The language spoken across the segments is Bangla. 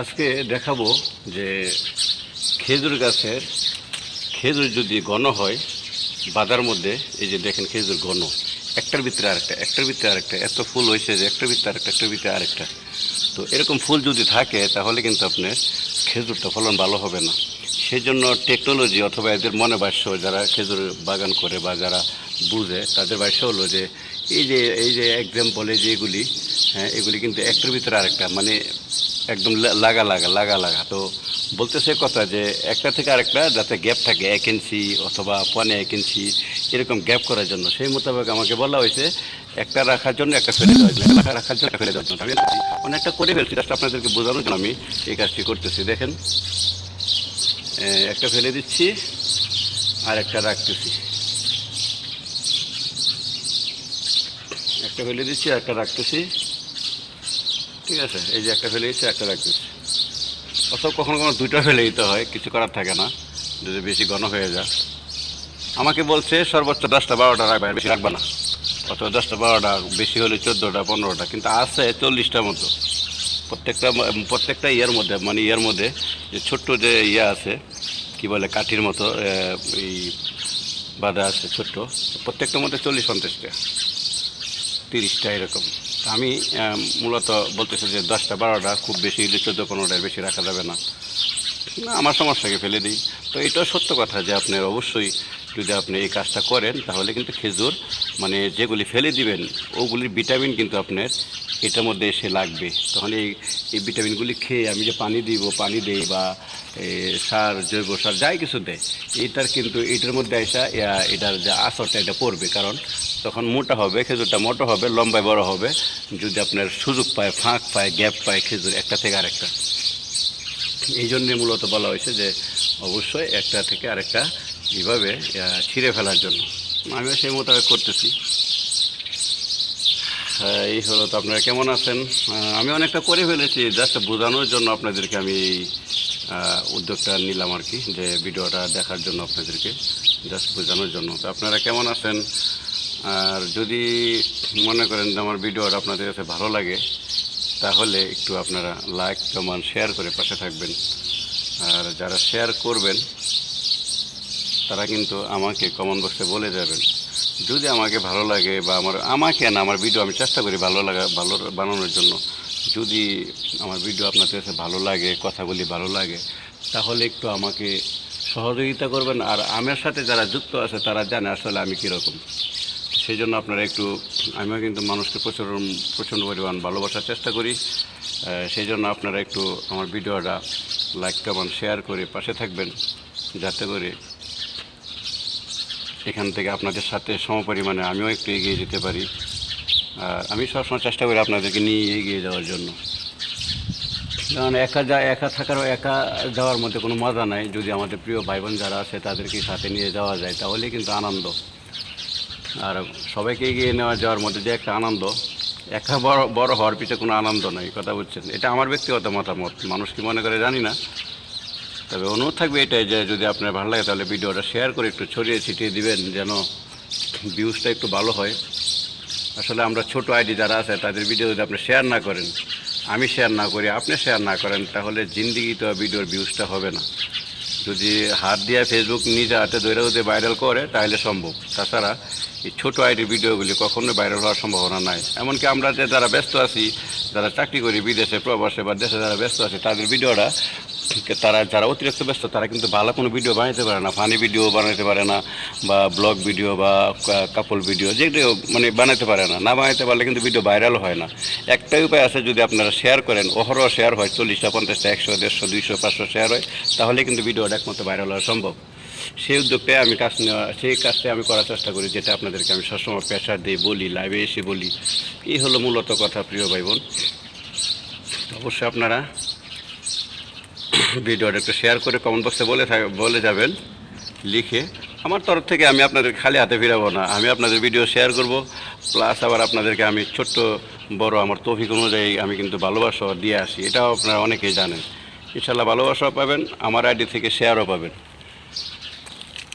আজকে দেখাবো যে খেজুর গাছের খেজুর যদি ঘন হয় বাদার মধ্যে, এই যে দেখেন খেজুর ঘন, একটার ভিতরে আরেকটা, একটার ভিতরে আরেকটা, এত ফুল হয়েছে যে একটার ভিতরে আরেকটা, একটার ভিতরে আরেকটা। তো এরকম ফুল যদি থাকে তাহলে কিন্তু আপনার খেজুরটা ফলন ভালো হবে না। সেই জন্য টেকনোলজি অথবা এদের মনে ভাষ্য, যারা খেজুর বাগান করে বা যারা বুঝে তাদের ভাষ্য হলো যে এই যে এক্সাম্পলে যেগুলি, হ্যাঁ, এগুলি কিন্তু একটার ভিতরে আরেকটা, মানে একদম লাগা লাগা লাগা লাগা। তো বলতেছে কথা যে একটা থেকে আরেকটা যাতে গ্যাপ থাকে 1 ইঞ্চি অথবা 1.5 ইঞ্চি, এরকম গ্যাপ করার জন্য সেই মোতাবেক আমাকে বলা হয়েছে একটা রাখার জন্য একটা ফেলে দেওয়ার জন্য, একটা রাখার জন্য একটা ফেলে দেওয়ার জন্য। আমি অনেকটা করে ফেলছি, জাস্ট আপনাদেরকে বোঝানোর জন্য আমি এই কাজটি করতেছি। দেখেন, একটা ফেলে দিচ্ছি আর একটা রাখতেছি, একটা ফেলে দিচ্ছি আর একটা রাখতেছি, ঠিক আছে। এই যে একটা ফেলে দিচ্ছি, একটা রাখতেছি। অথবা কখনো কখনো দুইটা ফেলে দিতে হয়, কিছু করার থাকে না যদি বেশি ঘন হয়ে যায়। আমাকে বলছে সর্বোচ্চ 10টা 12টা রাখবে, বেশি রাখবে না, অথবা 10টা 12টা, বেশি হলে 14টা 15টা, কিন্তু আছে 40টার মতো। প্রত্যেকটা ইয়ের মধ্যে, মানে ইয়ের মধ্যে যে ছোট্ট যে ইয়ে আছে, কি বলে, কাঠির মতো এই বাঁধা আছে ছোট্ট, প্রত্যেকটার মধ্যে 40-50টা 30টা এরকম। আমি মূলত বলতেছি যে 10টা 12টা, খুব বেশি হলে 14-15টার বেশি রাখা যাবে না। না, আমার সমস্যাকে ফেলে দিই। তো এটাও সত্য কথা যে আপনার অবশ্যই যদি আপনি এই কাজটা করেন তাহলে কিন্তু খেজুর, মানে যেগুলি ফেলে দিবেন ওগুলির ভিটামিন কিন্তু আপনার এটার মধ্যে এসে লাগবে। তখন এই ভিটামিনগুলি খেয়ে আমি যে পানি দিই বা সার, জৈব সার যাই কিছু দেয়, এটার মধ্যে এসে এটার যে আসরটা এটা পড়বে। কারণ তখন মোটা হবে, খেজুরটা মোটা হবে, লম্বায় বড় হবে, যদি আপনার সুযোগ পায়, ফাঁক পায়, গ্যাপ পায় খেজুর একটা থেকে আরেকটা। এই জন্যে মূলত বলা হয়েছে যে অবশ্যই একটা থেকে আরেকটা এইভাবে ছিঁড়ে ফেলার জন্য। আমিও সেই মোতাবেক করতেছি। এই হলো। তো আপনারা কেমন আছেন? আমি অনেকটা করে ফেলেছি, জাস্ট বোঝানোর জন্য আপনাদেরকে আমি এই উদ্যোগটা নিলাম আর কি, যে ভিডিওটা দেখার জন্য আপনাদেরকে জাস্ট বোঝানোর জন্য। তো আপনারা কেমন আছেন? আর যদি মনে করেন যে আমার ভিডিওটা আপনাদের কাছে ভালো লাগে তাহলে একটু আপনারা লাইক, কমেন্ট, শেয়ার করে পাশে থাকবেন। আর যারা শেয়ার করবেন তারা কিন্তু আমাকে কমেন্ট বক্সে বলে যাবেন যদি আমাকে ভালো লাগে, বা আমাকে না, আমার ভিডিও আমি চেষ্টা করি ভালো বানানোর জন্য। যদি আমার ভিডিও আপনাদের কাছে ভালো লাগে, কথাগুলি ভালো লাগে, তাহলে একটু আমাকে সহযোগিতা করবেন। আর আমার সাথে যারা যুক্ত আছে তারা জানে আসলে আমি কীরকম। সেই জন্য আপনারা একটু, আমিও কিন্তু মানুষকে প্রচণ্ড পরিমাণ ভালোবাসার চেষ্টা করি। সেই জন্য আপনারা একটু আমার ভিডিওটা লাইক, কমেন্ট, শেয়ার করে পাশে থাকবেন, যাতে করে এখান থেকে আপনাদের সাথে সমপরিমাণে আমিও একটু এগিয়ে যেতে পারি। আর আমি সবসময় চেষ্টা করি আপনাদেরকে নিয়ে এগিয়ে যাওয়ার জন্য। কারণ একা যাওয়ার মধ্যে কোনো মজা নাই। যদি আমাদের প্রিয় ভাই বোন যারা আছে তাদেরকে সাথে নিয়ে যাওয়া যায় তাহলে কিন্তু আনন্দ। আর সবাইকে এগিয়ে যাওয়ার মধ্যে যে একটা আনন্দ, একা বড় হওয়ার পিছনে কোনো আনন্দ নাই, কথা বুঝছেন। এটা আমার ব্যক্তিগত মতামত, মানুষ কি মনে করে জানি না। তবে অনুরোধ থাকবে এটাই যে যদি আপনার ভালো লাগে তাহলে ভিডিওটা শেয়ার করে একটু ছড়িয়ে ছিটিয়ে দিবেন, যেন ভিউজটা একটু ভালো হয়। আসলে আমরা ছোট আইডি যারা আছে তাদের ভিডিও যদি আপনি শেয়ার না করেন, আমি শেয়ার না করি, আপনি শেয়ার না করেন, তাহলে জিন্দিগিতে ভিডিওর ভিউজটা হবে না। যদি হাত দিয়ে ফেসবুক নিজে হাতে ধরে যদি ভাইরাল করে তাহলে সম্ভব। তাছাড়া এই ছোটো আইডির ভিডিওগুলি কখনোই ভাইরাল হওয়ার সম্ভাবনা নাই। এমনকি আমরা যারা ব্যস্ত আছি, যারা চাকরি করি বিদেশে, প্রবাসে বা দেশে যারা ব্যস্ত আছে, তাদের ভিডিওটা, যারা অতিরিক্ত ব্যস্ত তারা কিন্তু ভালো কোনো ভিডিও বানাতে পারে না, ফানি ভিডিও বানাতে পারে না, বা ব্লগ ভিডিও বা কাপল ভিডিও যেগুলো মানে বানাতে পারে না। বানাতে পারলে কিন্তু ভিডিও ভাইরাল হয় না। একটাই উপায় আছে, যদি আপনারা শেয়ার করেন, অহরহ শেয়ার হয়, 40টা 50টা 100 150 200 500 শেয়ার হয়, তাহলে কিন্তু ভিডিওটা একমাত্র ভাইরাল হওয়া সম্ভব। সেই উদ্যোগটাই সেই কাজটাই আমি করার চেষ্টা করি, যেটা আপনাদেরকে আমি সবসময় প্রেশার দিয়ে বলি, লাইভে এসে বলি। এই হলো মূলত কথা, প্রিয় ভাই বোন। অবশ্যই আপনারা ভিডিওটা একটু শেয়ার করে কমেন্ট বক্সে বলে যাবেন লিখে। আমার তরফ থেকে আমি আপনাদের খালি হাতে ফিরাবো না, আমি আপনাদের ভিডিও শেয়ার করব, প্লাস আবার আপনাদেরকে আমি ছোট্ট বড় আমার তৌফিক অনুযায়ী আমি কিন্তু ভালোবাসা দিয়ে আসি। এটাও আপনারা অনেকেই জানেন। ইনশাল্লাহ ভালোবাসাও পাবেন, আমার আইডি থেকে শেয়ারও পাবেন।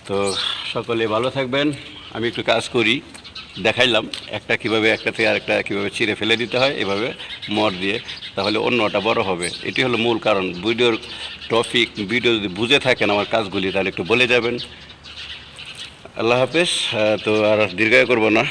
তো সকলে ভালো থাকবেন। আমি একটু কাজ করি, দেখাইলাম একটা কিভাবে একটা থেকে আরেকটা কীভাবে ছিঁড়ে ফেলে দিতে হয় এভাবে মর দিয়ে, তাহলে অন্যটা বড় হবে। এটি হলো মূল কারণ। ভিডিওর টপিক ভিডিও যদি বুঝে থাকেন আমার কাজগুলি তাহলে একটু বলে যাবেন। আল্লাহ হাফেজ। তো আর দীর্ঘায়ু করব না।